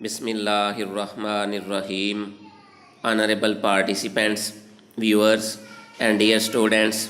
Bismillahirrahmanirrahim. Honorable participants, viewers and dear students,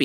P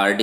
RD,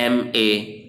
MA,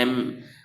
M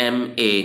MA,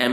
M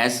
S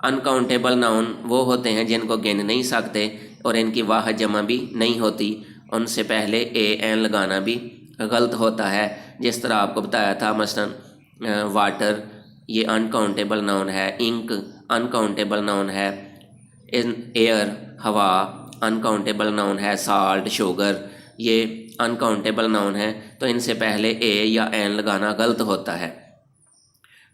uncountable noun وہ ہوتے ہیں جن کو گن نہیں سکتے اور ان کی واحد جمع بھی نہیں ہوتی، ان سے پہلے اے این لگانا بھی غلط ہوتا ہے، جس طرح آپ کو بتایا تھا مثلا واٹر یہ انکاؤنٹیبل ناؤن ہے، انک انکاؤنٹیبل ناؤن ہے، ایئر ہوا انکاؤنٹیبل ناؤن ہے، سالٹ شوگر یہ انکاؤنٹیبل ناؤن ہے، تو ان سے پہلے اے یا این لگانا غلط ہوتا ہے۔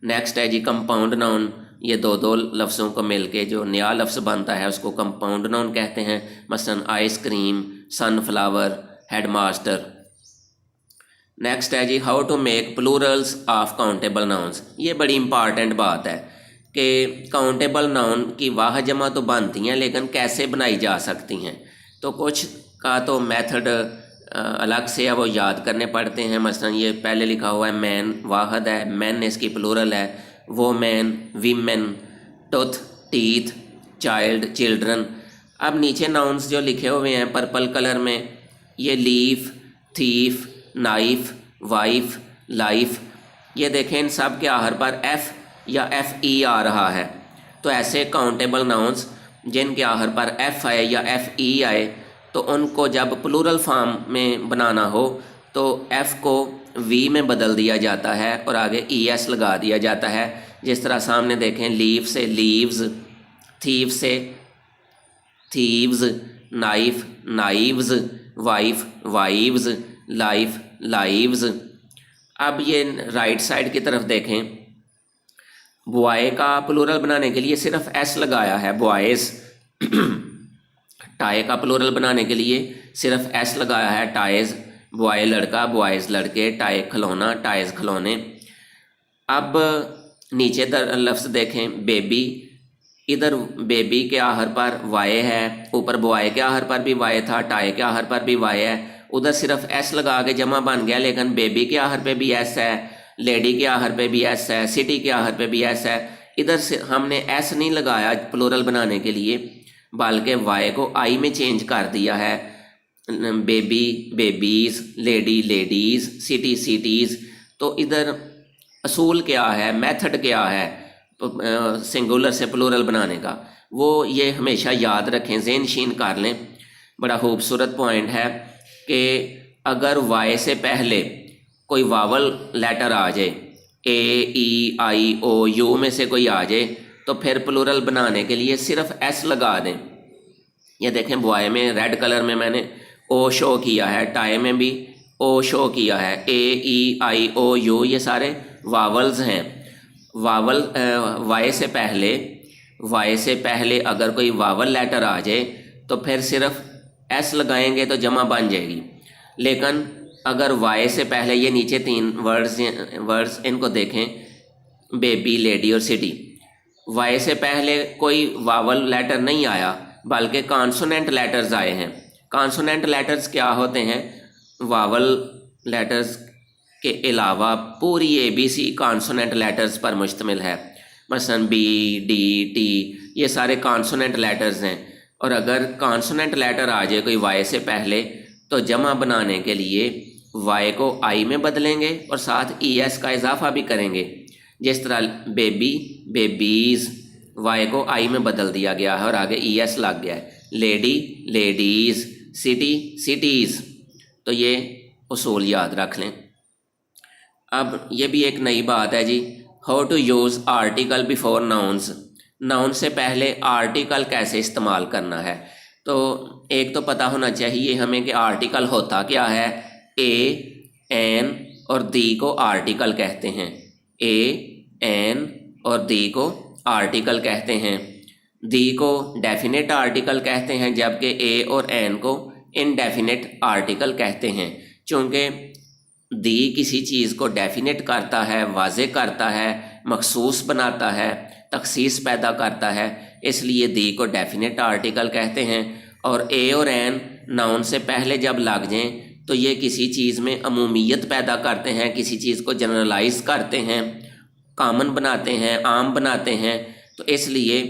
نیکسٹ ہے جی کمپاؤنڈ ناؤن، یہ دو لفظوں کو مل کے جو نیا لفظ بنتا ہے اس کو کمپاؤنڈ ناؤن کہتے ہیں، مثلا ice cream, sunflower, headmaster. Next ہے جی how to make plurals of countable nouns, یہ بڑی امپارٹنٹ بات ہے کہ کاؤنٹیبل ناؤن کی واحد جمع تو بنتی ہیں لیکن کیسے بنائی جا سکتی ہیں، تو کچھ کا تو میتھڈ الگ سے ہے وہ یاد کرنے پڑتے ہیں، مثلا یہ پہلے لکھا ہوا ہے مین واحد ہے، مین اس کی پلورل ہے، وہ man, women, tooth teeth, child children. اب نیچے ناؤنس جو لکھے ہوئے ہیں پرپل کلر میں، یہ leaf, thief, knife, wife, life, یہ دیکھیں ان سب کے آخر پر ایف یا ایف ای آ رہا ہے، تو ایسے کاؤنٹیبل ناؤنس جن کے آخر پر ایف آئے یا ایف ای آئے تو ان کو جب پلورل فارم میں بنانا ہو تو ایف کو وی میں بدل دیا جاتا ہے اور آگے ای ایس لگا دیا جاتا ہے، جس طرح سامنے دیکھیں لیف سے لیوز، تھیف سے thieves, knife knives, wife wives, life lives. اب یہ رائٹ سائڈ کی طرف دیکھیں، بوائے کا پلورل بنانے کے لیے صرف ایس لگایا ہے بوائز، ٹائے کا پلورل بنانے کے لیے صرف ایس لگایا ہے ٹائز، بوائے لڑکا، بوائز لڑکے، ٹائے کھلونا، ٹائز کھلونے۔ اب نیچے لفظ دیکھیں بیبی، ادھر بیبی کے آخر پر وائے ہے، اوپر بوائے کے آخر پر بھی وائے تھا، ٹائے کے آخر پر بھی وائے ہے، ادھر صرف ایس لگا کے جمع بن گیا، لیکن بیبی کے آخر پہ بھی ایس ہے، لیڈی کے آخر پہ بھی ایس ہے، سٹی کے آخر پہ بھی ایس ہے، ادھر سے ہم نے ایس نہیں لگایا پلورل بنانے کے لیے بلکہ وائی کو آئی میں چینج کر دیا ہے، baby babies, lady ladies, city cities. تو ادھر اصول کیا ہے، میتھڈ کیا ہے سنگولر سے پلورل بنانے کا، وہ یہ ہمیشہ یاد رکھیں، ذہن نشین کر لیں، بڑا خوبصورت پوائنٹ ہے کہ اگر وائی سے پہلے کوئی واول لیٹر آ جائے، اے ای آئی او یو میں سے کوئی آ جائے تو پھر پلورل بنانے کے لیے صرف ایس لگا دیں۔ یہ دیکھیں بوائے میں ریڈ کلر میں نے او شو کیا ہے، ٹائی میں بھی او شو کیا ہے، اے ای آئی او یو یہ سارے واولز ہیں۔ واول وائی سے پہلے اگر کوئی واول لیٹر آ جائے تو پھر صرف ایس لگائیں گے تو جمع بن جائے گی، لیکن اگر وائی سے پہلے یہ نیچے تین ورڈز ان کو دیکھیں، بیبی، لیڈی اور سٹی، وائی سے پہلے کوئی واول لیٹر نہیں آیا بلکہ کانسوننٹ لیٹرز آئے ہیں۔ کانسوننٹ لیٹرز کیا ہوتے ہیں؟ واول لیٹرز کے علاوہ پوری اے بی سی کانسوننٹ لیٹرز پر مشتمل ہے، مثلا بی، ڈی، ٹی، یہ سارے کانسوننٹ لیٹرز ہیں، اور اگر کانسوننٹ لیٹر آ جائے کوئی وائی سے پہلے تو جمع بنانے کے لیے وائی کو آئی میں بدلیں گے اور ساتھ ای ایس کا اضافہ بھی کریں گے، جس طرح بیبی بیبیز، وائی کو آئی میں بدل دیا گیا ہے اور آگے ای ایس لگ گیا ہے، لیڈی لیڈیز، سٹی سٹیز۔ تو یہ اصول یاد رکھ لیں۔ اب یہ بھی ایک نئی بات ہے جی، how to use article before nouns, noun سے پہلے آرٹیکل کیسے استعمال کرنا ہے۔ تو ایک تو پتہ ہونا چاہیے ہمیں کہ آرٹیکل ہوتا کیا ہے، اے، این اور دی کو آرٹیکل کہتے ہیں، اے، این اور دی کو آرٹیکل کہتے ہیں، دی کو ڈیفینٹ آرٹیکل کہتے ہیں جبکہ اے اور این کو انڈیفینٹ آرٹیکل کہتے ہیں، چونکہ دی کسی چیز کو ڈیفینٹ کرتا ہے، واضح کرتا ہے، مخصوص بناتا ہے، تخصیص پیدا کرتا ہے، اس لیے دی کو ڈیفینٹ آرٹیکل کہتے ہیں، اور اے اور این ناؤن سے پہلے جب لگ جائیں تو یہ کسی چیز میں عمومیت پیدا کرتے ہیں، کسی چیز کو جنرلائز کرتے ہیں، کامن بناتے ہیں، عام بناتے ہیں، تو اس لیے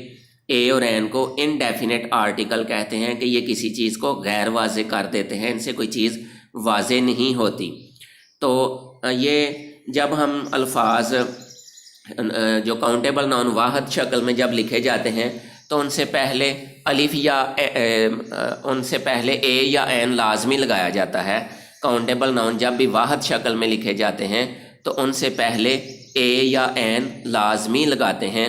اے اور این کو انڈیفینٹ آرٹیکل کہتے ہیں کہ یہ کسی چیز کو غیر واضح کر دیتے ہیں، ان سے کوئی چیز واضح نہیں ہوتی۔ تو یہ جب ہم الفاظ جو کاؤنٹیبل ناؤن واحد شکل میں جب لکھے جاتے ہیں تو ان سے پہلے الف یا ان سے پہلے اے یا این لازمی لگایا جاتا ہے۔ کاؤنٹیبل ناؤن جب بھی واحد شکل میں لکھے جاتے ہیں تو ان سے پہلے اے یا این لازمی لگاتے ہیں۔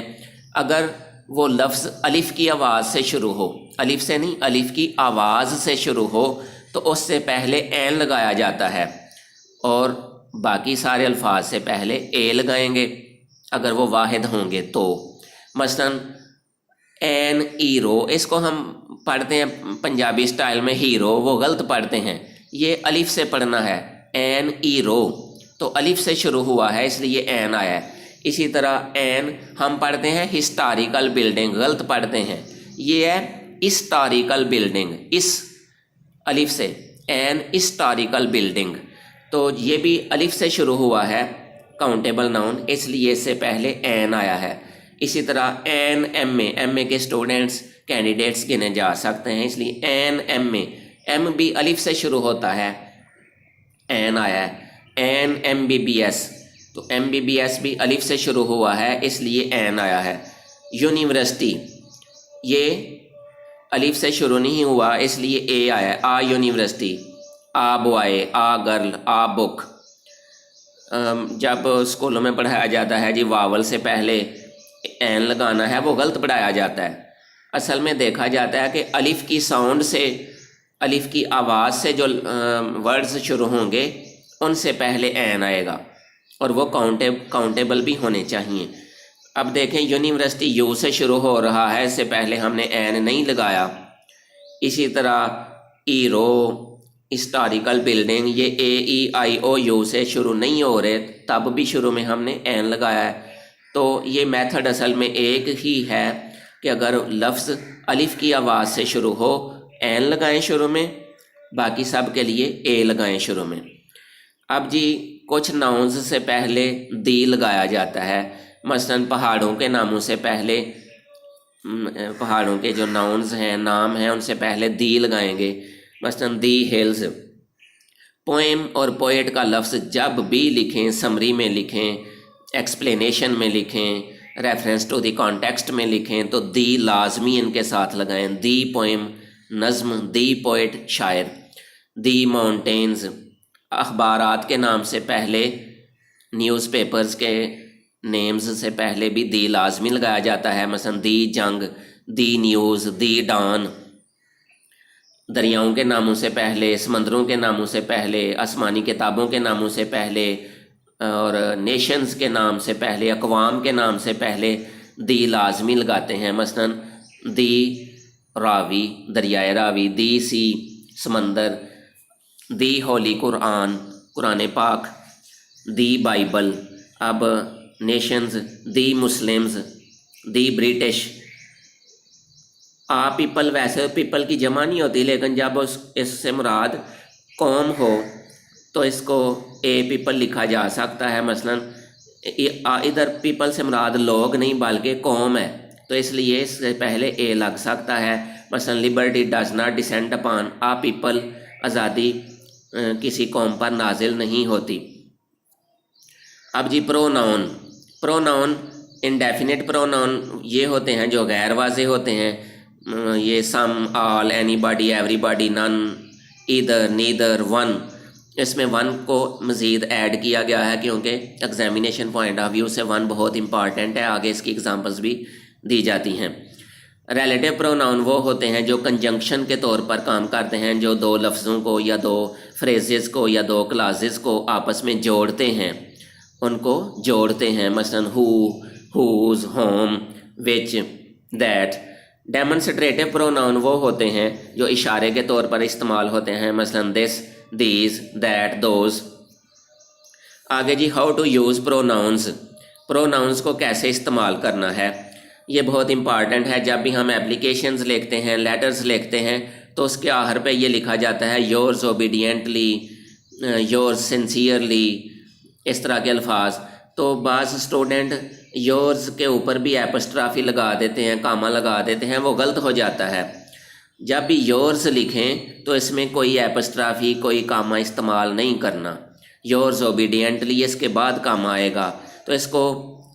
اگر وہ لفظ الف کی آواز سے شروع ہو، الف سے نہیں، الف کی آواز سے شروع ہو تو اس سے پہلے این لگایا جاتا ہے، اور باقی سارے الفاظ سے پہلے اے لگائیں گے اگر وہ واحد ہوں گے تو۔ مثلاً این ہیرو، اس کو ہم پڑھتے ہیں پنجابی سٹائل میں ہیرو، وہ غلط پڑھتے ہیں، یہ الف سے پڑھنا ہے۔ این ہیرو تو الف سے شروع ہوا ہے اس لیے این آیا ہے۔ اسی طرح این ہم پڑھتے ہیں ہسٹوریکل بلڈنگ، غلط پڑھتے ہیں، یہ ہے ہسٹوریکل بلڈنگ، اس الف سے، این ہسٹوریکل بلڈنگ، تو یہ بھی الف سے شروع ہوا ہے کاؤنٹیبل ناؤن، اس لیے اس سے پہلے این آیا ہے۔ اسی طرح این ایم اے کے اسٹوڈنٹس کینڈیڈیٹس گنے جا سکتے ہیں، اس لیے این ایم اے، ایم بھی الف سے شروع ہوتا ہے، این آیا ہے۔ N M B B S, تو ایم بی بی ایس بھی الف سے شروع ہوا ہے اس لیے این آیا ہے۔ یونیورسٹی، یہ الف سے شروع نہیں ہوا اس لیے اے آیا ہے۔ آ یونیورسٹی، آ بوائے، آ گرل، آ بک۔ جب اسکولوں میں پڑھایا جاتا ہے جی واول سے پہلے این لگانا ہے، وہ غلط پڑھایا جاتا ہے۔ اصل میں دیکھا جاتا ہے کہ الف کی ساؤنڈ سے، الف کی آواز سے جو ورڈز شروع ہوں گے ان سے پہلے این آئے گا، اور وہ کاؤنٹیبل بھی ہونے چاہیے۔ اب دیکھیں یونیورسٹی یو سے شروع ہو رہا ہے، اس سے پہلے ہم نے این نہیں لگایا۔ اسی طرح ہیرو، ہسٹوریکل بلڈنگ، یہ اے ای آئی او یو سے شروع نہیں ہو رہے، تب بھی شروع میں ہم نے این لگایا ہے۔ تو یہ میتھڈ اصل میں ایک ہی ہے کہ اگر لفظ الف کی آواز سے شروع ہو این لگائیں شروع میں، باقی سب کے لیے اے لگائیں شروع میں۔ اب جی کچھ ناؤنز سے پہلے دی لگایا جاتا ہے، مثلاً پہاڑوں کے ناموں سے پہلے، پہاڑوں کے جو ناؤنز ہیں، نام ہیں، ان سے پہلے دی لگائیں گے، مثلاً دی ہلز۔ پوئم اور پوئٹ کا لفظ جب بھی لکھیں، سمری میں لکھیں، ایکسپلینیشن میں لکھیں، ریفرنس ٹو دی کانٹیکسٹ میں لکھیں تو دی لازمی ان کے ساتھ لگائیں۔ دی پوئم نظم، دی پوئٹ شاعر۔ دی ماؤنٹینز، اخبارات کے نام سے پہلے، نیوز پیپرز کے نیمز سے پہلے بھی دی لازمی لگایا جاتا ہے، مثلا دی جنگ، دی نیوز، دی ڈان۔ دریاؤں کے ناموں سے پہلے، سمندروں کے ناموں سے پہلے، آسمانی کتابوں کے ناموں سے پہلے، اور نیشنز کے نام سے پہلے، اقوام کے نام سے پہلے دی لازمی لگاتے ہیں، مثلا دی راوی، دریائے راوی، دی سی، سمندر، دی ہولی قرآن، قرآن پاک، دی بائبل۔ اب nations, the Muslims, the British. People, ویسے پیپل کی جمع نہیں ہوتی، لیکن جب اس سے مراد قوم ہو تو اس کو اے پیپل لکھا جا سکتا ہے، مثلا ادھر پیپل سے مراد لوگ نہیں بلکہ قوم ہے، تو اس لیے اس سے پہلے اے لگ سکتا ہے، مثلا liberty does not descend upon people, آزادی کسی قوم پر نازل نہیں ہوتی۔ اب جی پروناؤن، پروناؤن انڈیفینٹ پروناؤن یہ ہوتے ہیں جو غیر واضح ہوتے ہیں، یہ some, all, anybody, everybody, none, either, neither, one. اس میں ون کو مزید ایڈ کیا گیا ہے کیونکہ ایگزامینیشن پوائنٹ آف ویو سے ون بہت امپارٹنٹ ہے، آگے اس کی ایگزامپلس بھی دی جاتی ہیں۔ ریلیٹیو پروناؤن وہ ہوتے ہیں جو کنجنکشن کے طور پر کام کرتے ہیں، جو دو لفظوں کو یا دو فریزز کو یا دو کلازز کو آپس میں جوڑتے ہیں، ان کو جوڑتے ہیں، مثلا who, whose, whom, which, that. Demonstrative pronoun وہ ہوتے ہیں جو اشارے کے طور پر استعمال ہوتے ہیں، مثلا دس، دیز، دیٹ، دوز۔ آگے جی how to use pronouns, pronouns کو کیسے استعمال کرنا ہے، یہ بہت امپارٹنٹ ہے۔ جب بھی ہم اپلیکیشنز لکھتے ہیں، لیٹرز لکھتے ہیں، تو اس کے آخر پہ یہ لکھا جاتا ہے یورز اوبیڈینٹلی، یورز سنسیئرلی، اس طرح کے الفاظ۔ تو بعض اسٹوڈنٹ یورز کے اوپر بھی ایپسٹرافی لگا دیتے ہیں، کاما لگا دیتے ہیں، وہ غلط ہو جاتا ہے۔ جب بھی یورز لکھیں تو اس میں کوئی ایپسٹرافی، کوئی کاما استعمال نہیں کرنا۔ یورز اوبیڈینٹلی، اس کے بعد کاما آئے گا، تو اس کو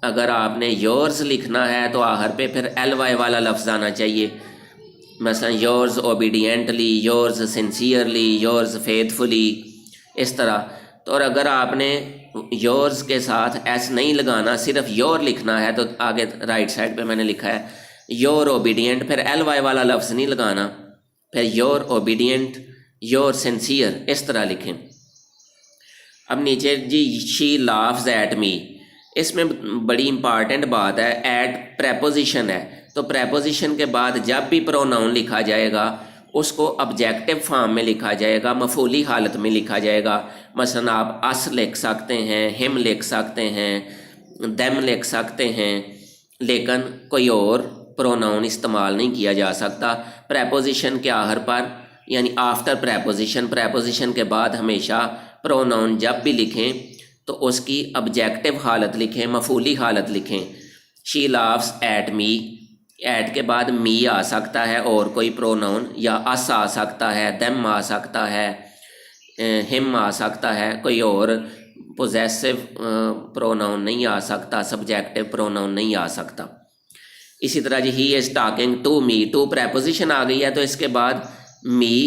اگر آپ نے یورز لکھنا ہے تو آخر پہ پھر ایل وائی والا لفظ آنا چاہیے، مثلا یورز اوبیڈینٹلی، یورز سنسیئرلی، یورز فیتھفلی، اس طرح۔ تو اور اگر آپ نے یورز کے ساتھ ایس نہیں لگانا، صرف یور لکھنا ہے، تو آگے رائٹ سائڈ پہ میں نے لکھا ہے یور اوبیڈینٹ، پھر ایل وائی والا لفظ نہیں لگانا، پھر یور اوبیڈینٹ، یور سنسیئر، اس طرح لکھیں۔ اب نیچے جی شی لافز ایٹ می، اس میں بڑی امپارٹنٹ بات ہے، ایٹ پریپوزیشن ہے، تو پریپوزیشن کے بعد جب بھی پروناؤن لکھا جائے گا اس کو آبجیکٹو فارم میں لکھا جائے گا، مفعولی حالت میں لکھا جائے گا۔ مثلا آپ اس لکھ سکتے ہیں، ہم لکھ سکتے ہیں، دیم لکھ سکتے ہیں، لیکن کوئی اور پروناؤن استعمال نہیں کیا جا سکتا پریپوزیشن کے آخر پر، یعنی آفٹر پریپوزیشن۔ پریپوزیشن کے بعد ہمیشہ پروناؤن جب بھی لکھیں تو اس کی آبجیکٹو حالت لکھیں، مفعولی حالت لکھیں۔ شی لاوز ایٹ می، ایٹ کے بعد می آ سکتا ہے اور کوئی پروناؤن، یا اس آ سکتا ہے، دیم آ سکتا ہے، ہم آ سکتا ہے، کوئی اور پوزیسو پروناؤن نہیں آ سکتا، سبجیکٹو پروناؤن نہیں آ سکتا۔ اسی طرح جی he is talking to me, to preposition آ گئی ہے تو اس کے بعد می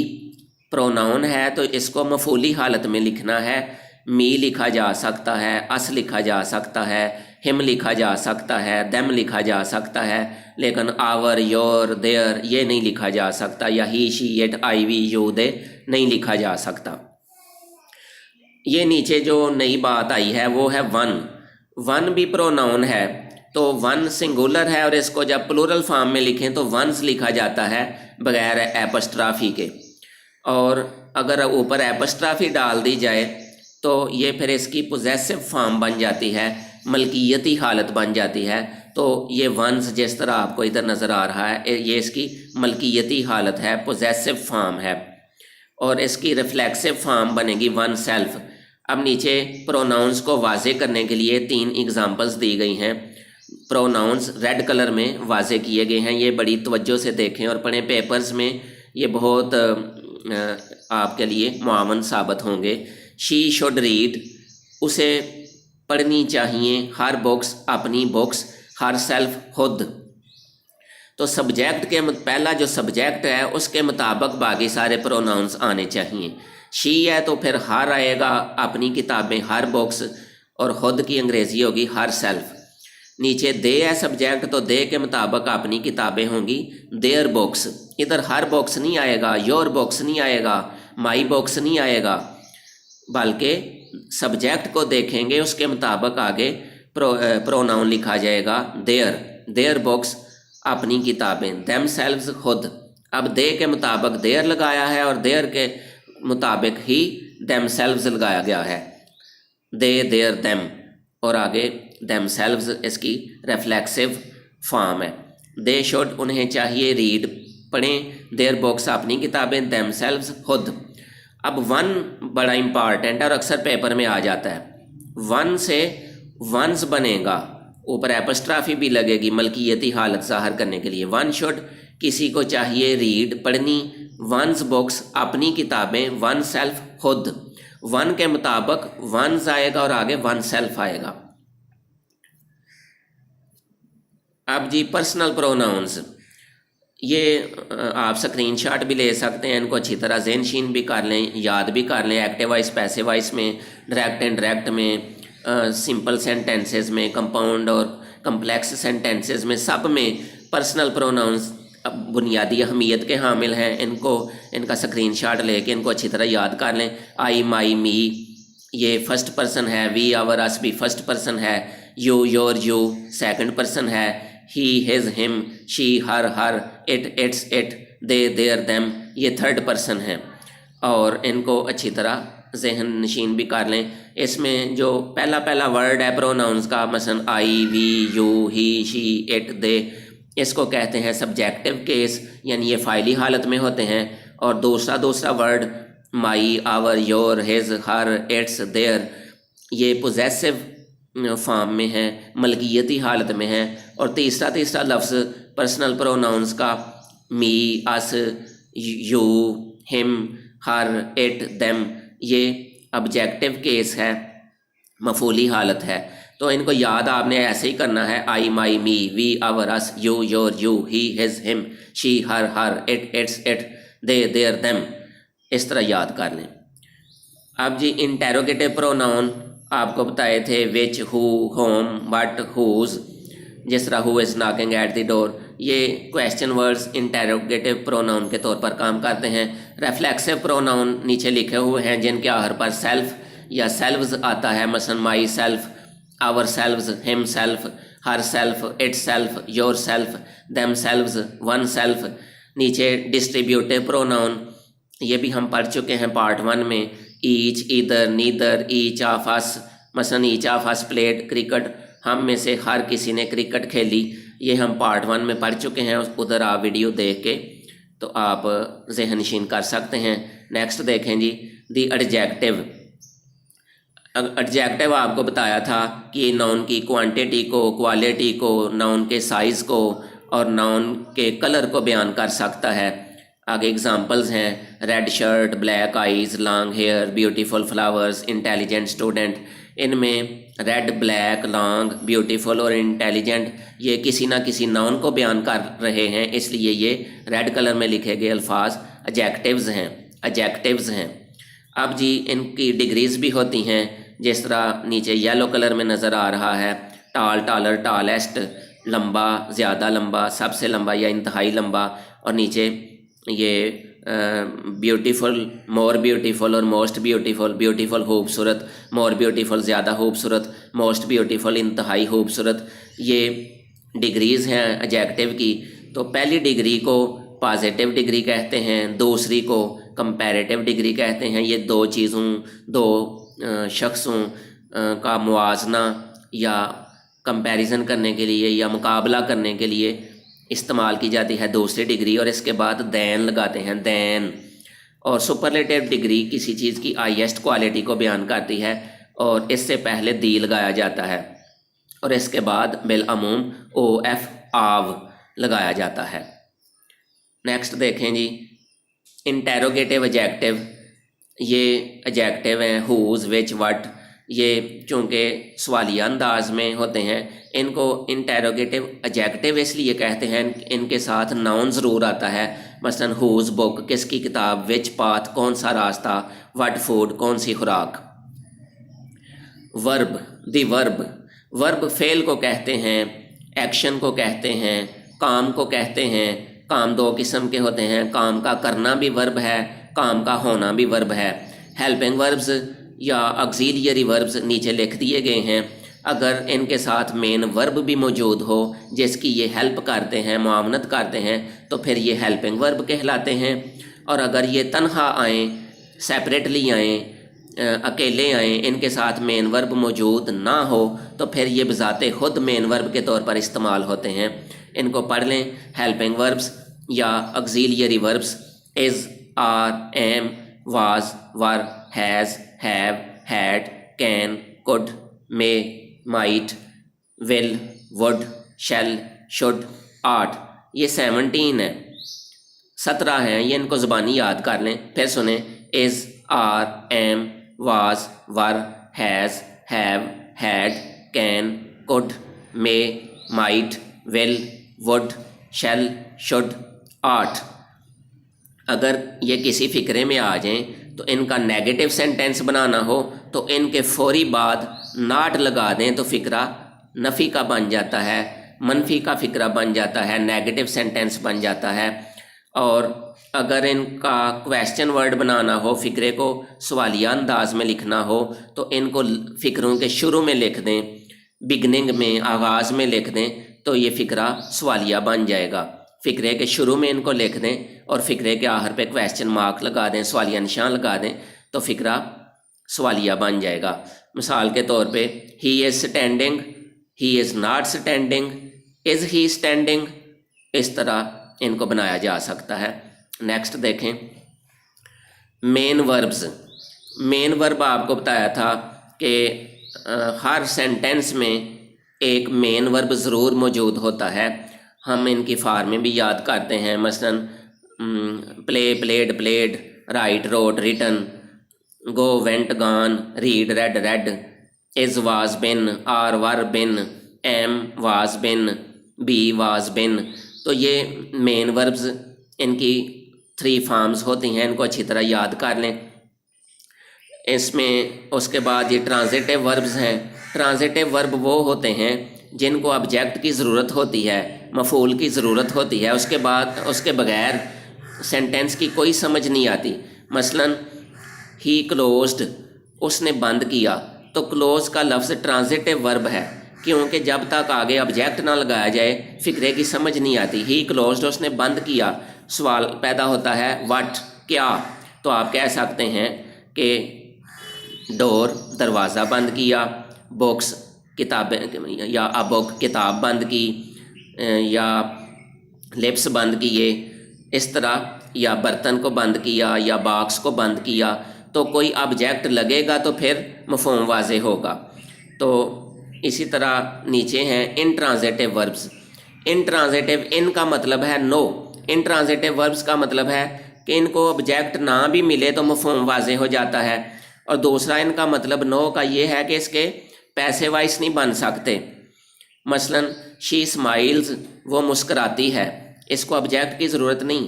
پروناؤن ہے تو اس کو مفعولی حالت میں لکھنا ہے۔ می لکھا جا سکتا ہے، اس لکھا جا سکتا ہے، ہم لکھا جا سکتا ہے، دیم لکھا جا سکتا ہے، لیکن آور، یور، دیئر یہ نہیں لکھا جا سکتا، یا ہی، شی، اٹ، آئی، وی، یو، دے نہیں لکھا جا سکتا۔ یہ نیچے جو نئی بات آئی ہے وہ ہے ون۔ ون بھی پروناؤن ہے، تو ون سنگولر ہے اور اس کو جب پلورل فارم میں لکھیں تو ونز لکھا جاتا ہے بغیر ایپسٹرافی کے، اور اگر اوپر ایپسٹرافی ڈال دی جائے تو یہ پھر اس کی پوزیسو فارم بن جاتی ہے، ملکیتی حالت بن جاتی ہے۔ تو یہ ونز جس طرح آپ کو ادھر نظر آ رہا ہے یہ اس کی ملکیتی حالت ہے، پوزیسو فارم ہے، اور اس کی ریفلیکسو فارم بنے گی ون سیلف۔ اب نیچے پروناؤنس کو واضح کرنے کے لیے 3 ایگزامپلس دی گئی ہیں۔ پروناؤنس ریڈ کلر میں واضح کیے گئے ہیں، یہ بڑی توجہ سے دیکھیں اور پڑھیں، پیپرز میں یہ بہت آپ کے لیے معاون ثابت ہوں گے۔ شی شوڈ ریڈ، اسے پڑھنی چاہیے، ہر بکس، اپنی بکس، ہر سیلف، خود۔ تو سبجیکٹ کے پہلا جو سبجیکٹ ہے اس کے مطابق باقی سارے پروناؤنس آنے چاہیے۔ شی ہے تو پھر ہر آئے گا، اپنی کتابیں، ہر بکس، اور خود کی انگریزی ہوگی ہر سیلف۔ نیچے دے ہے سبجیکٹ تو دے کے مطابق اپنی کتابیں ہوں گی دیئر بکس، ادھر ہر بکس نہیں آئے گا، یور بکس نہیں آئے گا، مائی بکس نہیں آئے گا، بلکہ سبجیکٹ کو دیکھیں گے اس کے مطابق آگے پروناؤن لکھا جائے گا دیئر، دیئر بکس، اپنی کتابیں، دیم سیلفز، خود۔ اب دے کے مطابق دیئر لگایا ہے اور دیئر کے مطابق ہی دیم سیلفز لگایا گیا ہے، دے، دیئر، دیم، اور آگے دیم سیلفز اس کی ریفلیکسو فارم ہے۔ دے شوڈ، انہیں چاہیے، ریڈ، پڑھیں، دیئر بکس، اپنی کتابیں، دیم سیلفز، خود۔ اب ون بڑا امپارٹنٹ ہے اور اکثر پیپر میں آ جاتا ہے۔ ون سے ونز بنے گا، اوپر ایپسٹرافی بھی لگے گی ملکیتی حالت ظاہر کرنے کے لیے۔ ون شوڈ، کسی کو چاہیے، ریڈ، پڑھنی، ونز بکس، اپنی کتابیں، ون سیلف، خود۔ ون کے مطابق ونز آئے گا اور آگے ون سیلف آئے گا۔ اب جی پرسنل پروناؤنز، یہ آپ سکرین شاٹ بھی لے سکتے ہیں، ان کو اچھی طرح ذہن نشین بھی کر لیں، یاد بھی کر لیں، ایکٹیو وائس، پیسو وائس میں، ڈائریکٹ انڈائریکٹ میں، سمپل سینٹینسز میں، کمپاؤنڈ اور کمپلیکس سینٹینسز میں، سب میں پرسنل پروناؤنز بنیادی اہمیت کے حامل ہیں۔ ان کو، ان کا سکرین شاٹ لے کے ان کو اچھی طرح یاد کر لیں۔ آئی، مائی، می یہ فرسٹ پرسن ہے، وی، آور، اس بھی فرسٹ پرسن ہے، you, your, you second person ہے، he, his, him, she, her, it, its, it, they, their, them یہ تھرڈ پرسن ہیں، اور ان کو اچھی طرح ذہن نشین بھی کر لیں۔ اس میں جو پہلا ورڈ ہے پروناؤنز کا، مثلا آئی، وی، یو، ہی، شی، اٹ، دے، اس کو کہتے ہیں سبجیکٹو کیس، یعنی یہ فاعلی حالت میں ہوتے ہیں، اور دوسرا word my, our, your, his, her, its, their یہ پوزیسو فارم میں ہیں، ملکیتی حالت میں ہیں، اور تیسرا لفظ پرسنل پروناؤنز کا می، اس، یو، ہم، ہر، اٹ، دیم یہ آبجیکٹو کیس ہے، مفعولی حالت ہے۔ تو ان کو یاد آپ نے ایسے ہی کرنا ہے، I my me, we our us, you your you, he his him, she her her, it its it, they their them, اس طرح یاد کر لیں۔ اب جی انٹیروگیٹو پروناؤن آپ کو بتائے تھے، وچ، ہو، ہوم، وٹ، ہوز، جس طرح ہو از ناکنگ ایٹ دی ڈور، یہ کویسچن ورڈز انٹیروگیٹو پروناؤن کے طور پر کام کرتے ہیں۔ ریفلیکسو پروناؤن نیچے لکھے ہوئے ہیں جن کے آخر پر سیلف یا سیلوز آتا ہے، مثلا myself, ourselves, himself, herself, itself, yourself, themselves, oneself. نیچے ڈسٹریبیوٹیو پروناؤن، یہ بھی ہم پڑھ چکے ہیں پارٹ 1 میں، each, either, neither, each of us, مثلا each of us played cricket, ہم میں سے ہر کسی نے کرکٹ کھیلی، یہ ہم پارٹ 1 میں پڑھ چکے ہیں، ادھر آپ ویڈیو دیکھ کے تو آپ ذہن نشین کر سکتے ہیں۔ نیکسٹ دیکھیں جی، دی ایڈجیکٹیو۔ ایڈجیکٹیو آپ کو بتایا تھا کہ ناؤن کی کوانٹیٹی کو، کوالٹی کو، ناؤن کے سائز کو اور ناؤن کے کلر کو بیان کر سکتا ہے۔ آگے اگزامپلز ہیں، red shirt, black eyes, long hair, beautiful flowers, intelligent student. ان میں ریڈ، بلیک، لانگ، بیوٹیفل اور انٹیلیجنٹ یہ کسی نہ کسی ناؤن کو بیان کر رہے ہیں، اس لیے یہ ریڈ کلر میں لکھے گئے الفاظ ایڈجیکٹیوز ہیں۔ اب جی ان کی ڈگریز بھی ہوتی ہیں، جس طرح نیچے یلو کلر میں نظر آ رہا ہے، ٹال، ٹالر، ٹالسٹ، لمبا، زیادہ لمبا، سب سے لمبا یا انتہائی لمبا، اور نیچے یہ بیوٹیفل، مور بیوٹیفل اور موسٹ بیوٹیفل، بیوٹیفل خوبصورت، مور بیوٹیفل زیادہ خوبصورت، موسٹ بیوٹیفل انتہائی خوبصورت، یہ ڈگریز ہیں ایڈجیکٹیو کی۔ تو پہلی ڈگری کو پازیٹیو ڈگری کہتے ہیں، دوسری کو کمپیریٹیو ڈگری کہتے ہیں۔ یہ دو چیزوں، دو شخصوں کا موازنہ یا کمپیریزن کرنے کے لیے یا مقابلہ کرنے کے لیے استعمال کی جاتی ہے دوسری ڈگری، اور اس کے بعد دین لگاتے ہیں، دین۔ اور سپرلیٹیو ڈگری کسی چیز کی ہائیسٹ کوالٹی کو بیان کرتی ہے، اور اس سے پہلے دی لگایا جاتا ہے، اور اس کے بعد بالعموم او ایف، آو لگایا جاتا ہے۔ نیکسٹ دیکھیں جی، انٹیروگیٹو ایڈجیکٹیو۔ یہ ایڈجیکٹیو ہیں، ہوز، وچ، وٹ، یہ چونکہ سوالیہ انداز میں ہوتے ہیں، ان کو انٹیروگیٹو ایڈجیکٹیو اس لیے کہتے ہیں ان کے ساتھ ناؤن ضرور آتا ہے، مثلا ہوز بک، کس کی کتاب، وچ پاتھ، کون سا راستہ، وٹ فوڈ، کون سی خوراک۔ ورب، دی ورب۔ ورب فعل کو کہتے ہیں، ایکشن کو کہتے ہیں، کام کو کہتے ہیں۔ کام دو قسم کے ہوتے ہیں، کام کا کرنا بھی ورب ہے، کام کا ہونا بھی ورب ہے۔ ہیلپنگ وربز یا آگزیلیری وربز نیچے لکھ دیے گئے ہیں۔ اگر ان کے ساتھ مین ورب بھی موجود ہو جس کی یہ ہیلپ کرتے ہیں، معاونت کرتے ہیں، تو پھر یہ ہیلپنگ ورب کہلاتے ہیں۔ اور اگر یہ تنہا آئیں، سیپریٹلی آئیں، اکیلے آئیں، ان کے ساتھ مین ورب موجود نہ ہو، تو پھر یہ بذات خود مین ورب کے طور پر استعمال ہوتے ہیں۔ ان کو پڑھ لیں، ہیلپنگ وربز یا auxiliary verbs, is, are, am, was, were, has, have, had, can, could, may, might, will, would, shall, should, ought. یہ 17 ہیں، 17 ہیں، یہ ان کو زبانی یاد کر لیں۔ پھر سنیں، is, are, am, was, were, has, have, had, can, could, may, might, will, would, shall, should, ought. اگر یہ کسی فقرے میں آ جائیں تو ان کا نیگیٹو سینٹینس بنانا ہو تو ان کے فوری بعد ناٹ لگا دیں تو فقرہ نفی کا بن جاتا ہے، منفی کا فقرہ بن جاتا ہے، نیگیٹو سینٹینس بن جاتا ہے۔ اور اگر ان کا کویسچن ورڈ بنانا ہو، فقرے کو سوالیہ انداز میں لکھنا ہو، تو ان کو فقروں کے شروع میں لکھ دیں، بگننگ میں، آغاز میں لکھ دیں، تو یہ فقرہ سوالیہ بن جائے گا۔ فقرے کے شروع میں ان کو لکھ دیں اور فقرے کے آخر پہ کویسچن مارک لگا دیں، سوالیہ نشان لگا دیں، تو فقرہ سوالیہ بن جائے گا۔ مثال کے طور پہ، he is standing, he is not standing, is he standing, اس طرح ان کو بنایا جا سکتا ہے۔ نیکسٹ دیکھیں، مین وربز۔ مین ورب آپ کو بتایا تھا کہ ہر سینٹینس میں ایک مین ورب ضرور موجود ہوتا ہے۔ ہم ان کی فارمیں بھی یاد کرتے ہیں، مثلا play, played, played, write, wrote, written, go, went, gone, read, read, read, is was been, are were been, am was been, be was been. تو یہ مین وربز ان کی 3 فارمز ہوتی ہیں، ان کو اچھی طرح یاد کر لیں. اس میں اس کے بعد یہ ٹرانزیٹیو وربز ہیں. ٹرانزیٹیو ورب وہ ہوتے ہیں جن کو آبجیکٹ کی ضرورت ہوتی ہے، مفعول کی ضرورت ہوتی ہے، اس کے بغیر سینٹینس کی کوئی سمجھ نہیں آتی. مثلا ہی کلوزڈ، اس نے بند کیا. تو کلوز کا لفظ ٹرانزیٹیو ورب ہے، کیونکہ جب تک آگے آبجیکٹ نہ لگایا جائے فقرے کی سمجھ نہیں آتی. ہی کلوزڈ، اس نے بند کیا. سوال پیدا ہوتا ہے واٹ، کیا؟ تو آپ کہہ سکتے ہیں کہ ڈور، دروازہ بند کیا. بکس، کتابیں، یا بک کتاب بند کی، یا لپس بند کیے اس طرح، یا برتن کو بند کیا، یا باکس کو بند کیا. تو کوئی آبجیکٹ لگے گا تو پھر مفہوم واضح ہوگا. تو اسی طرح نیچے ہیں انٹرانزیٹیو وربز. انٹرانزیٹیو، ان کا مطلب ہے نو. انٹرانزیٹیو وربز کا مطلب ہے کہ ان کو آبجیکٹ نہ بھی ملے تو مفہوم واضح ہو جاتا ہے. اور دوسرا ان کا مطلب نو کا یہ ہے کہ اس کے پیسے وائس نہیں بن سکتے. مثلا شی اسمائلز، وہ مسکراتی ہے. اس کو آبجیکٹ کی ضرورت نہیں،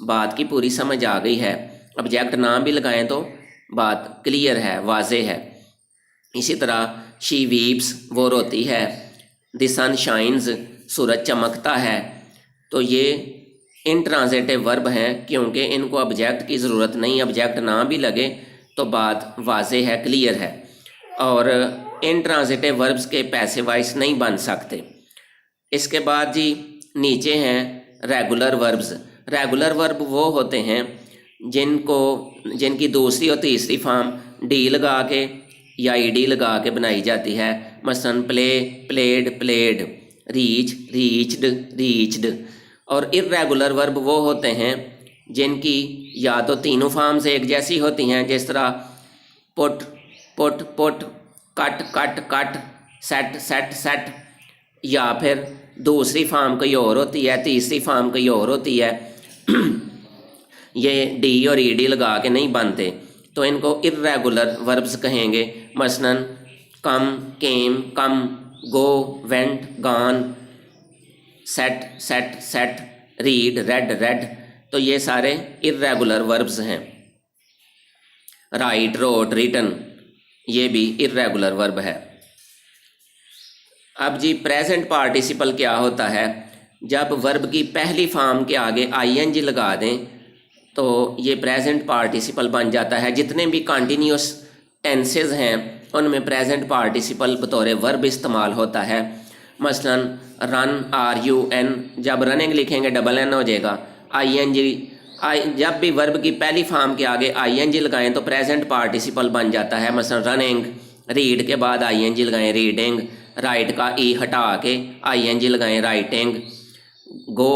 بات کی پوری سمجھ آ گئی ہے. آبجیکٹ نہ بھی لگائیں تو بات کلیئر ہے، واضح ہے. اسی طرح شی ویپس، وہ روتی ہے. دی سن شائنز، سورج چمکتا ہے. تو یہ انٹرانزیٹیو ورب ہیں کیونکہ ان کو آبجیکٹ کی ضرورت نہیں، آبجیکٹ نہ بھی لگے تو بات واضح ہے، کلیئر ہے. اور انٹرانزیٹیو وربز کے پیسے وائس نہیں بن سکتے. اس کے بعد جی نیچے ہیں ریگولر وربز. ریگولر ورب وہ ہوتے ہیں جن کی دوسری اور تیسری فارم ڈی لگا کے یا ای ڈی لگا کے بنائی جاتی ہے. مثلا play, played, played. Reach, reached, reached. اور ارریگولر ورب وہ ہوتے ہیں جن کی یا تو تینوں فارمز ایک جیسی ہوتی ہیں، جس طرح پٹ، پٹ، پٹ، کٹ، کٹ، کٹ، سیٹ، سیٹ، سیٹ. یا پھر دوسری فارم کوئی اور ہوتی ہے، تیسری فارم کوئی اور ہوتی ہے. یہ ڈی اور ای ڈی لگا کے نہیں بنتے، تو ان کو ارریگولر وربز کہیں گے. مثلا come, came, come, go, went, gone. Set, set, set. Read, read, read. تو یہ سارے ارریگولر وربز ہیں. رائٹ، روٹ، ریٹن، یہ بھی ارریگولر ورب ہے. اب جی پریزنٹ پارٹیسپل کیا ہوتا ہے؟ جب ورب کی پہلی فارم کے آگے آئی این جی لگا دیں تو یہ پریزنٹ پارٹیسپل بن جاتا ہے. جتنے بھی کنٹینیوس ٹینسز ہیں ان میں پریزنٹ پارٹیسپل بطور ورب استعمال ہوتا ہے. مثلا رن، آر یو این، جب رننگ لکھیں گے ڈبل این ہو جائے گا. آئی این جی، جب بھی ورب کی پہلی فارم کے آگے آئی این جی لگائیں تو پریزنٹ پارٹیسپل بن جاتا ہے. مثلا رننگ، ریڈ کے بعد آئی این جی لگائیں ریڈنگ. رائٹ کا ای ہٹا کے آئی این جی لگائیں رائٹنگ. گو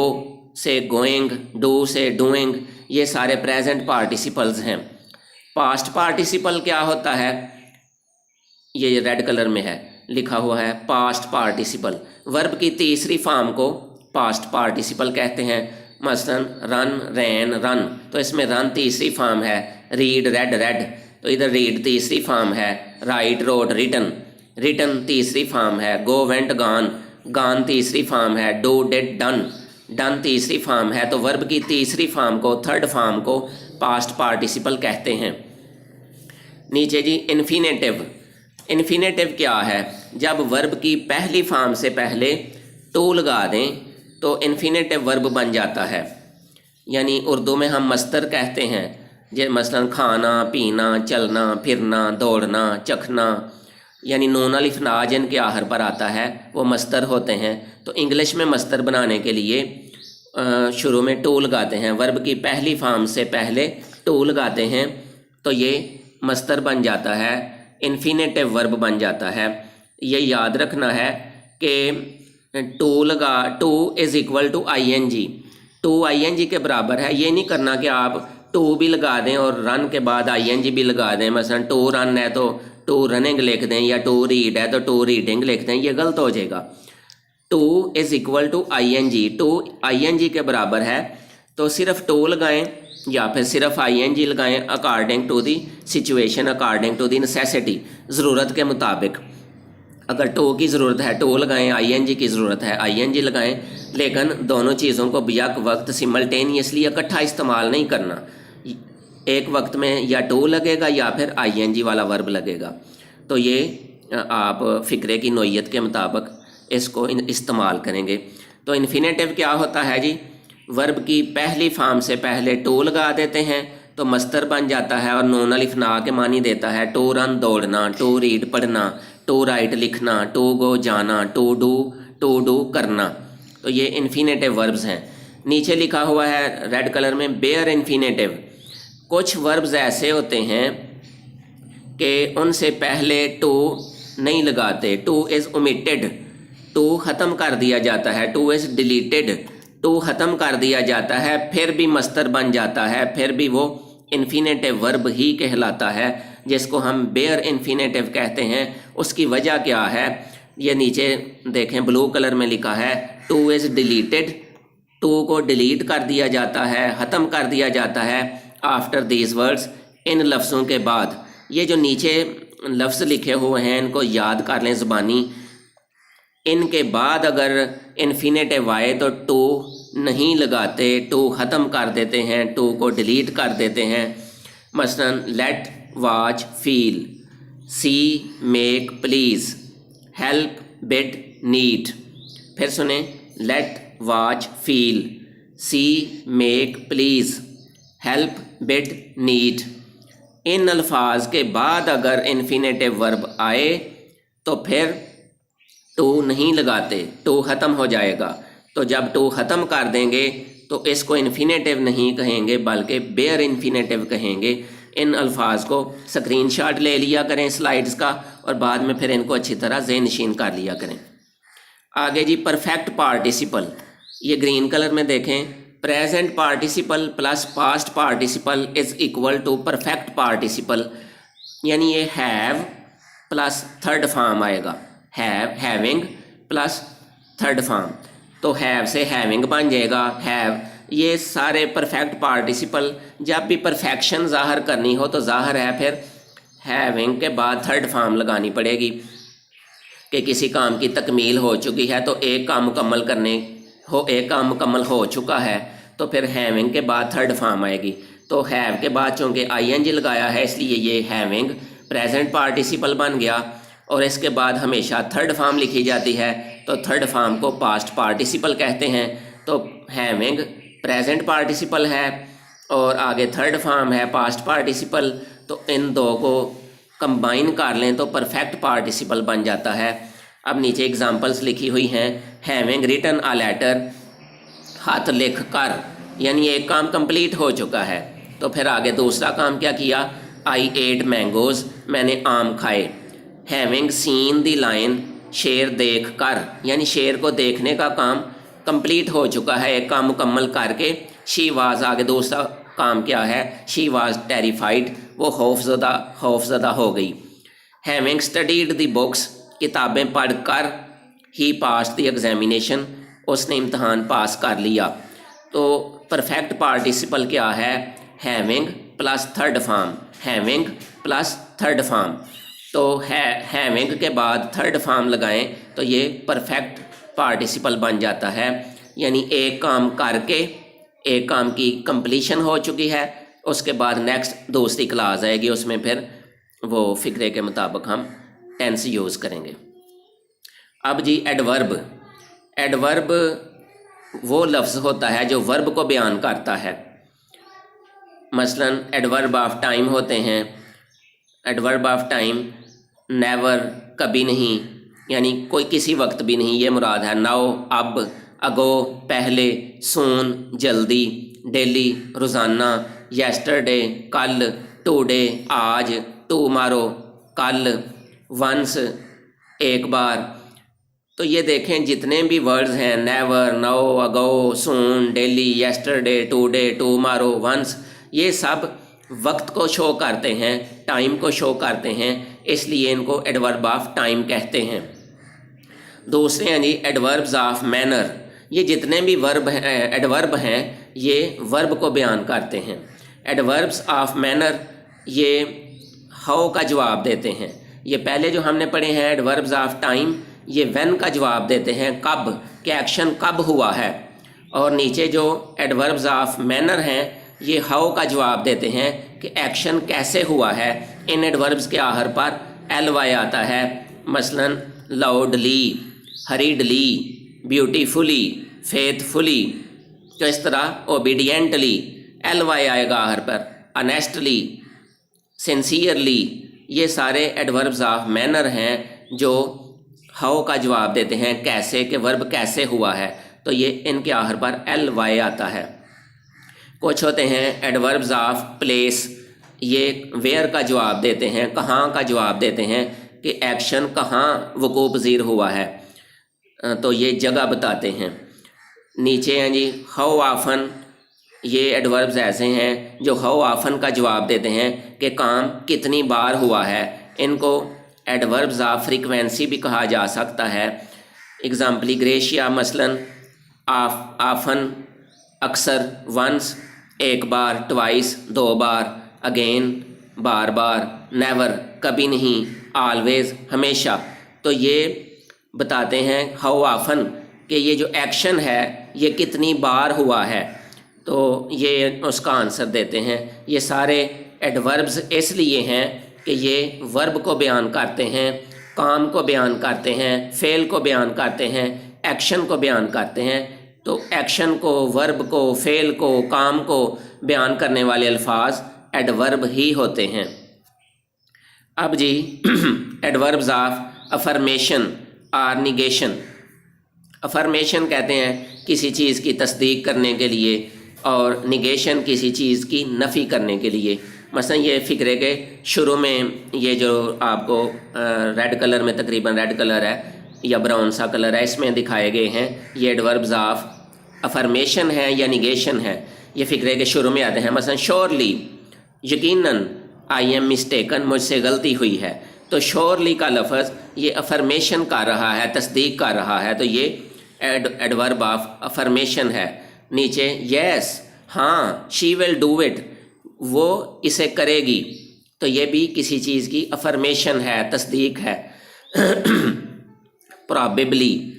سے گوئنگ، ڈو سے ڈوئنگ. یہ سارے پریزنٹ پارٹیسپلز ہیں. پاسٹ پارٹیسپل کیا ہوتا ہے؟ یہ ریڈ کلر میں ہے لکھا ہوا ہے پاسٹ پارٹیسپل. ورب کی تیسری فارم کو پاسٹ پارٹیسپل کہتے ہیں. مثلا رن، رین، رن. تو اس میں رن تیسری فارم ہے. Read, read, read. تو ادھر ریڈ تیسری فارم ہے. رائٹ، روٹ، ریٹن، ریٹن تیسری فارم ہے. Go, went, gone. گان تیسری فارم ہے. Do, did, done. ڈن تیسری فارم ہے. تو ورب کی تیسری فارم کو، تھرڈ فارم کو پاسٹ پارٹیسپل کہتے ہیں. نیچے جی انفینیٹیو. انفینیٹیو کیا ہے؟ جب ورب کی پہلی فارم سے پہلے ٹو لگا دیں تو انفینیٹیو ورب بن جاتا ہے. یعنی اردو میں ہم مصدر کہتے ہیں. مثلا کھانا، پینا، چلنا، پھرنا، دوڑنا، چکھنا. یعنی نون الف نا جن کے آخر پر آتا ہے وہ مصدر ہوتے ہیں. تو انگلش میں مصدر بنانے کے لیے شروع میں ٹو لگاتے ہیں. ورب کی پہلی فارم سے پہلے ٹو لگاتے ہیں تو یہ مصدر بن جاتا ہے، انفینیٹیو ورب بن جاتا ہے. یہ یاد رکھنا ہے کہ to is equal to I N G. To I N G کے برابر ہے. یہ نہیں کرنا کہ آپ ٹو بھی لگا دیں اور رن کے بعد آئی این جی بھی لگا دیں. مثلا ٹو رن ہے تو ٹو رننگ لکھ دیں، یا ٹو ریڈ ہے تو ٹو ریڈنگ لکھ دیں. یہ غلط ہو جائے گا. To is equal to I N G. To I N G کے برابر ہے تو صرف ٹو لگائیں یا پھر صرف آئی این جی لگائیں according to the situation, according to the necessity, ضرورت کے مطابق. اگر ٹو کی ضرورت ہے ٹو لگائیں، آئی این جی کی ضرورت ہے آئی این جی لگائیں، لیکن دونوں چیزوں کو یک وقت سملٹینیسلی اکٹھا استعمال نہیں کرنا، ایک وقت میں یا ٹو لگے گا یا پھر آئی این جی والا ورب لگے گا۔ تو یہ آپ فقرے کی نوعیت کے مطابق اس کو استعمال کریں گے۔ تو انفینیٹیو کیا ہوتا ہے جی؟ ورب کی پہلی فارم سے پہلے ٹو لگا دیتے ہیں تو مصدر بن جاتا ہے اور نون الف نا کے معنی دیتا ہے ٹو رن دوڑنا، ٹو ریڈ پڑھنا، ٹو رائٹ لکھنا، ٹو گو جانا، ٹو ڈو کرنا۔ تو یہ انفینیٹیو وربز ہیں۔ نیچے لکھا ہوا ہے ریڈ کلر میں بیئر انفینیٹیو۔ کچھ وربز ایسے ہوتے ہیں کہ ان سے پہلے ٹو نہیں لگاتے، ٹو از اومیٹڈ، ٹو ختم کر دیا جاتا ہے، ٹو از ڈیلیٹڈ، ٹو ختم کر دیا جاتا ہے، پھر بھی مصدر بن جاتا ہے، پھر بھی وہ انفینیٹیو ورب ہی کہلاتا ہے، جس کو ہم بیئر انفینیٹیو کہتے ہیں۔ اس کی وجہ کیا ہے؟ یہ نیچے دیکھیں بلو کلر میں لکھا ہے ٹو از ڈیلیٹڈ، ٹو کو ڈیلیٹ کر دیا جاتا ہے، ختم کر دیا جاتا ہے آفٹر دیز ورڈز، ان لفظوں کے بعد۔ یہ جو نیچے لفظ لکھے ہوئے ہیں ان کو یاد کر لیں زبانی، ان کے بعد اگر انفینیٹیو آئے تو ٹو نہیں لگاتے، ٹو ختم کر دیتے ہیں، ٹو کو ڈیلیٹ کر دیتے ہیں۔ مثلا let watch feel, see make please, help bid need. پھر سنیں، let watch feel, see make please, help bid need. ان الفاظ کے بعد اگر انفینیٹیو ورب آئے تو پھر ٹو نہیں لگاتے، ٹو ختم ہو جائے گا۔ تو جب ٹو ختم کر دیں گے تو اس کو انفینیٹیو نہیں کہیں گے بلکہ بیئر انفینیٹیو کہیں گے۔ ان الفاظ کو سکرین شاٹ لے لیا کریں سلائیڈز کا اور بعد میں پھر ان کو اچھی طرح ذہن نشین کر لیا کریں۔ آگے جی پرفیکٹ پارٹیسپل، یہ گرین کلر میں دیکھیں، present participle plus past participle is equal to perfect participle, یعنی یہ ہیو پلس تھرڈ فارم آئے گا، ہیونگ پلس تھرڈ فارم، تو ہیو سے ہیونگ بن جائے گا، ہیو۔ یہ سارے پرفیکٹ پارٹیسپل جب بھی پرفیکشن ظاہر کرنی ہو تو ظاہر ہے پھر ہیونگ کے بعد تھرڈ فارم لگانی پڑے گی، کہ کسی کام کی تکمیل ہو چکی ہے تو ایک کام مکمل ہو چکا ہے تو پھر ہیونگ کے بعد تھرڈ فارم آئے گی۔ تو ہیو کے بعد چونکہ آئی این جی لگایا ہے اس لیے یہ ہیونگ پریزنٹ پارٹیسپل بن گیا، اور اس کے بعد ہمیشہ تھرڈ فارم لکھی جاتی ہے تو تھرڈ فارم کو پاسٹ پارٹیسپل کہتے ہیں۔ تو ہیونگ پریزنٹ پارٹیسپل ہے اور آگے تھرڈ فارم ہے پاسٹ پارٹیسپل، تو ان دو کو کمبائن کر لیں تو پرفیکٹ پارٹیسپل بن جاتا ہے۔ اب نیچے ایگزامپلس لکھی ہوئی ہیں، ہیونگ ریٹن آ لیٹر، خط لکھ کر، یعنی ایک کام کمپلیٹ ہو چکا ہے۔ تو پھر آگے دوسرا کام کیا کیا؟ آئی ایٹ مینگوز، میں نے آم کھائے۔ ہیونگ سین دی لائن، شیر دیکھ کر، یعنی شیر کو دیکھنے کا کام کمپلیٹ ہو چکا ہے، ایک کام مکمل کر کے۔ شی واز، آگے دوسرا کام کیا ہے؟ شی واز ٹیریفائڈ، وہ خوف زدہ ہو گئی۔ ہیونگ اسٹڈیڈ دی بکس، کتابیں پڑھ کر، ہی پاس دی ایگزامینیشن، اس نے امتحان پاس کر لیا۔ تو پرفیکٹ پارٹیسپل کیا ہے؟ Having plus third form, having plus third form. تو ہیونگ کے بعد تھرڈ فارم لگائیں تو یہ پرفیکٹ پارٹیسپل بن جاتا ہے، یعنی ایک کام کر کے، ایک کام کی کمپلیشن ہو چکی ہے، اس کے بعد نیکسٹ دوسری کلاس آئے گی، اس میں پھر وہ فقرے کے مطابق ہم ٹینس یوز کریں گے۔ اب جی ایڈورب، ایڈورب وہ لفظ ہوتا ہے جو ورب کو بیان کرتا ہے۔ مثلا ایڈورب آف ٹائم ہوتے ہیں، ایڈورب آف ٹائم نیور، کبھی نہیں، یعنی کوئی کسی وقت بھی نہیں، یہ مراد ہے۔ ناؤ، اب، اگو، پہلے، سون، جلدی، ڈیلی، روزانہ، یسٹرڈے، کل، ٹوڈے، آج، ٹومارو، کل، ونس، ایک بار۔ تو یہ دیکھیں جتنے بھی ورڈز ہیں، never, now, ago, soon, daily, yesterday, today, tomorrow, once, یہ سب وقت کو شو کرتے ہیں، ٹائم کو شو کرتے ہیں، اس لیے ان کو ایڈورب آف ٹائم کہتے ہیں۔ دوسرے ہیں جی ایڈوربز آف مینر، یہ جتنے بھی ایڈورب ہیں یہ ورب کو بیان کرتے ہیں۔ ایڈوربز آف مینر یہ ہاؤ کا جواب دیتے ہیں، یہ پہلے جو ہم نے پڑھے ہیں ایڈوربز آف ٹائم، یہ وین کا جواب دیتے ہیں، کب، کہ ایکشن کب ہوا ہے، اور نیچے جو ایڈوربز آف مینر ہیں یہ ہاؤ کا جواب دیتے ہیں کہ ایکشن کیسے ہوا ہے۔ ان ایڈوربز کے آخر پر ایل وائی آتا ہے، مثلا لاؤڈلی، ہریڈلی، بیوٹیفلی، فیتھفلی، تو اس طرح اوبیڈینٹلی ایل وائی آئے گا آخر پر، انیسٹلی، سنسیئرلی، یہ سارے ایڈوربز آف مینر ہیں جو ہاؤ کا جواب دیتے ہیں، کیسے، کہ ورب کیسے ہوا ہے، تو یہ ان کے آخر پر ایل وائی آتا ہے۔ کچھ ہوتے ہیں ایڈوربز آف پلیس، یہ ویئر کا جواب دیتے ہیں، کہاں کا جواب دیتے ہیں، کہ ایکشن کہاں وقوع پذیر ہوا ہے، تو یہ جگہ بتاتے ہیں۔ نیچے ہیں جی ہاؤ آفن، یہ ایڈوربز ایسے ہیں جو ہاؤ آفن کا جواب دیتے ہیں کہ کام کتنی بار ہوا ہے، ان کو ایڈوربز آف فریکوینسی بھی کہا جا سکتا ہے۔ اگزامپلی گریشیا، مثلاً آفن، اکثر، ونس، ایک بار، ٹوائس، دو بار، اگین، بار بار، نیور، کبھی نہیں، آلویز، ہمیشہ، تو یہ بتاتے ہیں ہاؤ آفن کہ یہ جو ایکشن ہے یہ کتنی بار ہوا ہے، تو یہ اس کا آنسر دیتے ہیں۔ یہ سارے ایڈوربز اس لیے ہیں کہ یہ ورب کو بیان کرتے ہیں، کام کو بیان کرتے ہیں، فعل کو بیان کرتے ہیں، ایکشن کو بیان کرتے ہیں، تو ایکشن کو، ورب کو، فعل کو، کام کو بیان کرنے والے الفاظ ایڈورب ہی ہوتے ہیں۔ اب جی ایڈوربز آف افرمیشن اور نیگیشن۔ افرمیشن کہتے ہیں کسی چیز کی تصدیق کرنے کے لیے، اور نیگیشن کسی چیز کی نفی کرنے کے لیے۔ مثلا یہ فکرے کے شروع میں یہ جو آپ کو ریڈ کلر میں، تقریباً ریڈ کلر ہے یا براؤن سا کلر ہے، اس میں دکھائے گئے ہیں، یہ ایڈوربز آف افرمیشن ہے یا نیگیشن ہے، یہ فکرے کے شروع میں آتے ہیں۔ مثلا شورلی، یقیناً، آئی ایم مسٹیکن، مجھ سے غلطی ہوئی ہے، تو شورلی کا لفظ یہ افرمیشن کر رہا ہے، تصدیق کر رہا ہے، تو یہ ایڈورب آف افرمیشن ہے۔ نیچے یس، ہاں، شی ول ڈو اٹ، وہ اسے کرے گی، تو یہ بھی کسی چیز کی افرمیشن ہے، تصدیق ہے۔ Probably,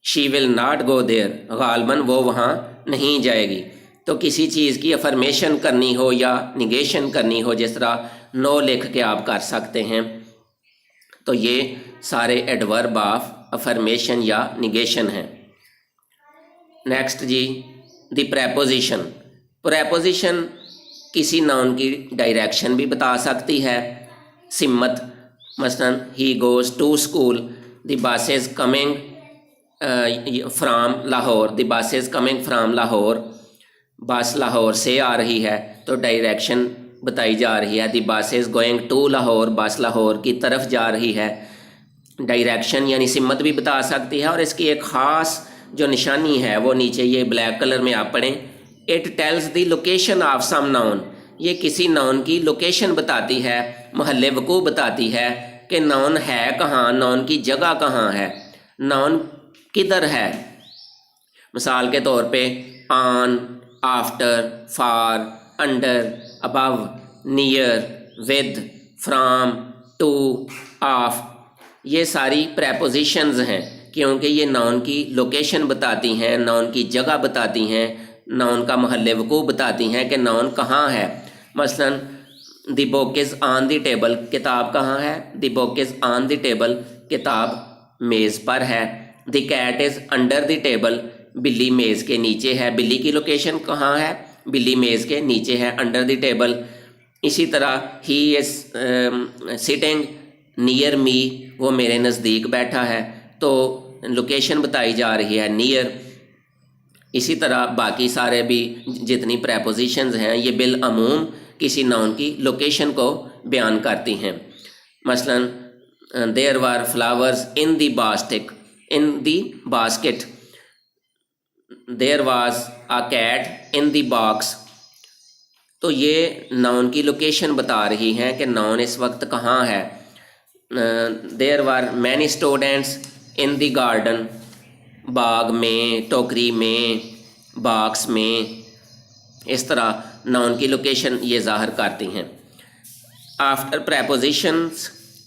she will not go there, غالباً وہ وہاں نہیں جائے گی، تو کسی چیز کی افرمیشن کرنی ہو یا نیگیشن کرنی ہو، جس طرح نو لکھ کے آپ کر سکتے ہیں، تو یہ سارے ایڈورب آف افرمیشن یا نیگیشن ہیں۔ نیکسٹ جی دی پریپوزیشن۔ پریپوزیشن کسی ناؤن کی ڈائریکشن بھی بتا سکتی ہے، سمت، مثلا ہی گوز ٹو اسکول، دی بس از کمنگ فرام لاہور، دی بس از کمنگ فرام لاہور، بس لاہور سے آ رہی ہے، تو ڈائریکشن بتائی جا رہی ہے، دی بس از گوئنگ ٹو لاہور، بس لاہور کی طرف جا رہی ہے۔ ڈائریکشن یعنی سمت بھی بتا سکتی ہے، اور اس کی ایک خاص جو نشانی ہے وہ نیچے یہ بلیک کلر میں آپ پڑھیں، it tells the location of some noun, یہ کسی ناؤن کی لوکیشن بتاتی ہے، محل وقوع بتاتی ہے کہ ناؤن ہے کہاں، ناؤن کی جگہ کہاں ہے، ناؤن کدھر ہے۔ مثال کے طور پہ on, after, for, under, above, near, with, from, to, of, یہ ساری پریپوزیشنز ہیں، کیونکہ یہ ناؤن کی لوکیشن بتاتی ہیں، ناؤن کی جگہ بتاتی ہیں، ناؤن کا محل وقوع بتاتی ہیں کہ ناؤن کہاں ہے۔ مثلا دی بک از آن دی ٹیبل، کتاب کہاں ہے، دی بک از آن دی ٹیبل، کتاب میز پر ہے۔ The cat is under the table, بلی میز کے نیچے ہے، بلی کی لوکیشن کہاں ہے، بلی میز کے نیچے ہے، انڈر دی ٹیبل۔ اسی طرح ہی از سٹنگ نیئر می، وہ میرے نزدیک بیٹھا ہے، تو لوکیشن بتائی جا رہی ہے، نیئر۔ اسی طرح باقی سارے بھی جتنی پریپوزیشنز ہیں یہ بالعموم کسی ناؤن کی لوکیشن کو بیان کرتی ہیں۔ مثلا there were flowers in the basket, there was a cat in the box, تو یہ ناؤن کی لوکیشن بتا رہی ہے کہ ناؤن اس وقت کہاں ہے۔ There were many students in the garden, باغ میں، ٹوکری میں، باکس میں، اس طرح ناؤن کی لوکیشن یہ ظاہر کرتی ہیں۔ After prepositions